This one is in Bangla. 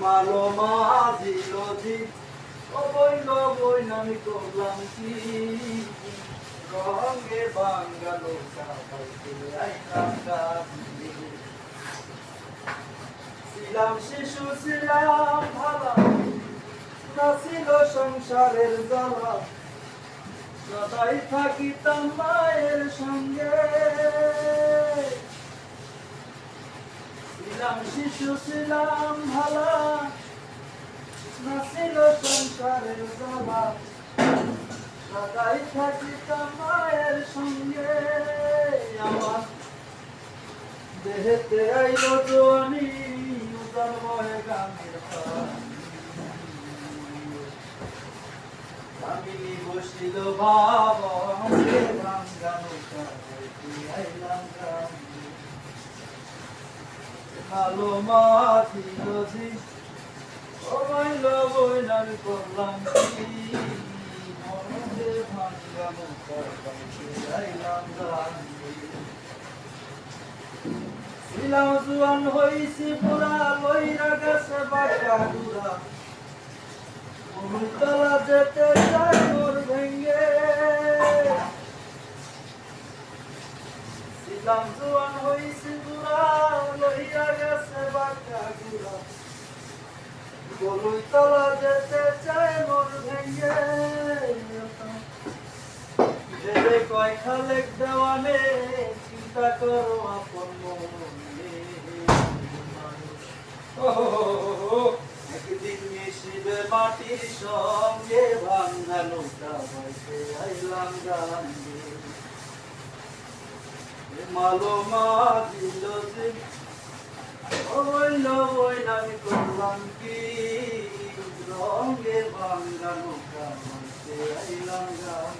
মালো মাঝি লজি অবৈল বই আমি করলাম কি রঙে বাঙ্গালো কাবাইতে আইলাম গান্ধী ছিলাম শিশু ছিলাম ভালা না ছিল সংসারের জ্বালা সদাই থাকিতাম মায়ের সঙ্গে ছিলাম শিশু ছিলাম ভালা না ছিল সংসারের জ্বালা সদাই থাকিতাম মায়ের সঙ্গে আমার দেহেতে আইল জোয়ানি উদার বয়ে গানের কামিনী বসিল বাবা আমাকে ভাঙ্গানো কাবাইতে আইলাম গান্ধী কালো মাঝি লজি অবৈল বইন আমি করলাম কি মনে ভাঙ্গানো কাবাইতে আইলাম গান্ধী ছিলাম জুয়ান হইছি পুরা লইরা গেছে বাঁকা ডুরা তলা যেতে চাই মোর ভেঙ্গে ছিলাম জুয়ান হইছি পুরা লইরা গেছে বাঁকা ডুরা তলা যেতে চাই মোর ভেঙ্গে ভেবে কয় খালেক দেওয়ানে চিন্তা করো আপন মনে একদিন মিশিবে মাটির সঙ্গে ভাঙানো কাবাইতে আইলাম গান্ধী মালো মাঝি লজি অবৈল বইন আমি করলাম কি রঙে ভাঙানো কাবাইতে আইলাম গান্ধী